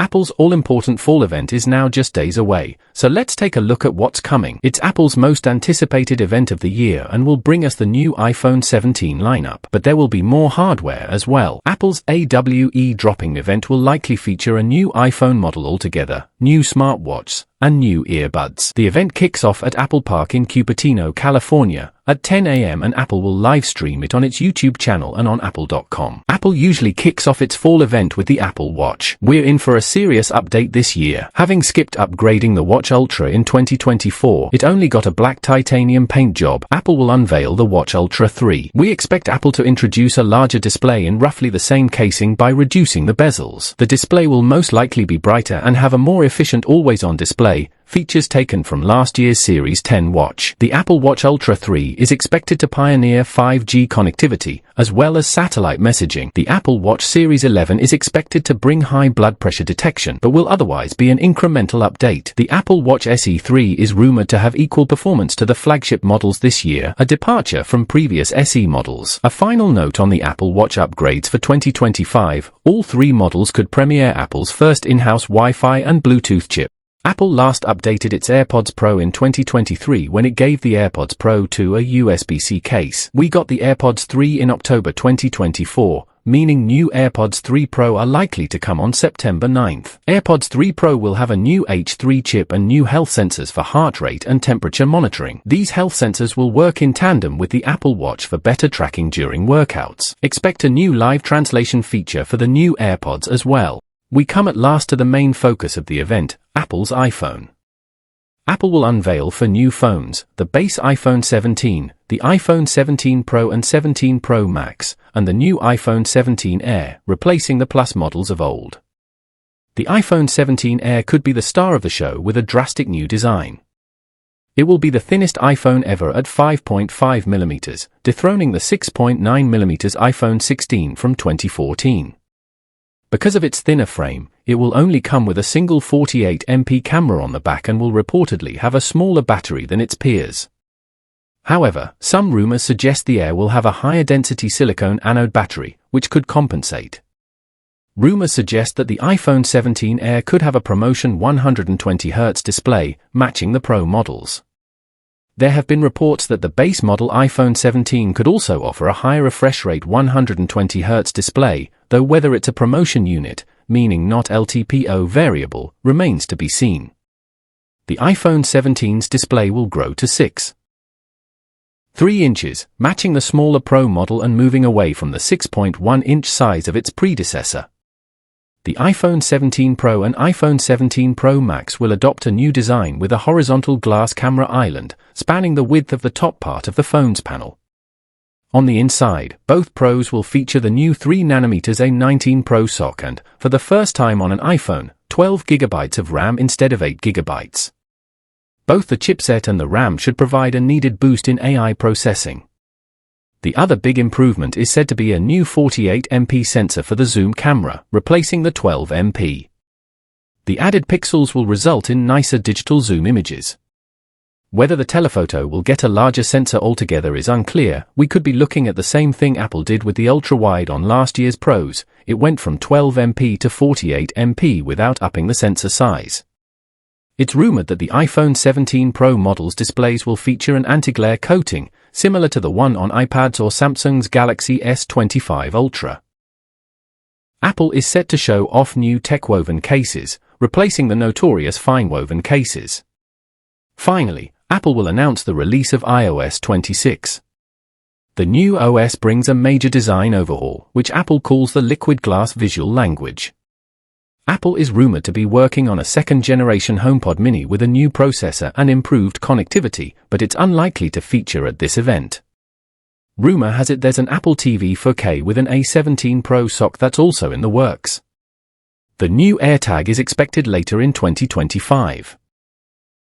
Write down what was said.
Apple's all-important fall event is now just days away, so let's take a look at what's coming. It's Apple's most anticipated event of the year and will bring us the new iPhone 17 lineup, but there will be more hardware as well. Apple's AWE dropping event will likely feature a new iPhone model altogether, new smartwatches, and new earbuds. The event kicks off at Apple Park in Cupertino, California, at 10 a.m. and Apple will live stream it on its YouTube channel and on Apple.com. Apple usually kicks off its fall event with the Apple Watch. We're in for a serious update this year. Having skipped upgrading the Watch Ultra in 2024, it only got a black titanium paint job. Apple will unveil the Watch Ultra 3. We expect Apple to introduce a larger display in roughly the same casing by reducing the bezels. The display will most likely be brighter and have a more efficient always-on display, features taken from last year's Series 10 watch. The Apple Watch Ultra 3 is expected to pioneer 5G connectivity, as well as satellite messaging. The Apple Watch Series 11 is expected to bring high blood pressure detection, but will otherwise be an incremental update. The Apple Watch SE 3 is rumored to have equal performance to the flagship models this year, a departure from previous SE models. A final note on the Apple Watch upgrades for 2025, all three models could premiere Apple's first in-house Wi-Fi and Bluetooth chip. Apple last updated its AirPods Pro in 2023 when it gave the AirPods Pro 2 a USB-C case. We got the AirPods 3 in October 2024, meaning new AirPods 3 Pro are likely to come on September 9th. AirPods 3 Pro will have a new H3 chip and new health sensors for heart rate and temperature monitoring. These health sensors will work in tandem with the Apple Watch for better tracking during workouts. Expect a new live translation feature for the new AirPods as well. We come at last to the main focus of the event, Apple's iPhone. Apple will unveil for new phones, the base iPhone 17, the iPhone 17 Pro and 17 Pro Max, and the new iPhone 17 Air, replacing the Plus models of old. The iPhone 17 Air could be the star of the show with a drastic new design. It will be the thinnest iPhone ever at 5.5mm, dethroning the 6.9mm iPhone 16 from 2014. Because of its thinner frame, it will only come with a single 48MP camera on the back and will reportedly have a smaller battery than its peers. However, some rumors suggest the Air will have a higher density silicone anode battery, which could compensate. Rumors suggest that the iPhone 17 Air could have a promotion 120Hz display, matching the Pro models. There have been reports that the base model iPhone 17 could also offer a high refresh rate 120Hz display, though whether it's a promotion unit, meaning not LTPO variable, remains to be seen. The iPhone 17's display will grow to 6.3 inches, matching the smaller Pro model and moving away from the 6.1-inch size of its predecessor. The iPhone 17 Pro and iPhone 17 Pro Max will adopt a new design with a horizontal glass camera island, spanning the width of the top part of the phone's panel. On the inside, both Pros will feature the new 3nm A19 Pro SoC and, for the first time on an iPhone, 12GB of RAM instead of 8GB. Both the chipset and the RAM should provide a needed boost in AI processing. The other big improvement is said to be a new 48MP sensor for the zoom camera, replacing the 12MP. The added pixels will result in nicer digital zoom images. Whether the telephoto will get a larger sensor altogether is unclear. We could be looking at the same thing Apple did with the ultra-wide on last year's Pros. It went from 12MP to 48MP without upping the sensor size. It's rumored that the iPhone 17 Pro model's displays will feature an anti-glare coating, similar to the one on iPads or Samsung's Galaxy S25 Ultra. Apple is set to show off new tech-woven cases, replacing the notorious fine-woven cases. Finally, Apple will announce the release of iOS 26. The new OS brings a major design overhaul, which Apple calls the Liquid Glass Visual Language. Apple is rumored to be working on a second-generation HomePod mini with a new processor and improved connectivity, but it's unlikely to feature at this event. Rumor has it there's an Apple TV 4K with an A17 Pro SoC that's also in the works. The new AirTag is expected later in 2025.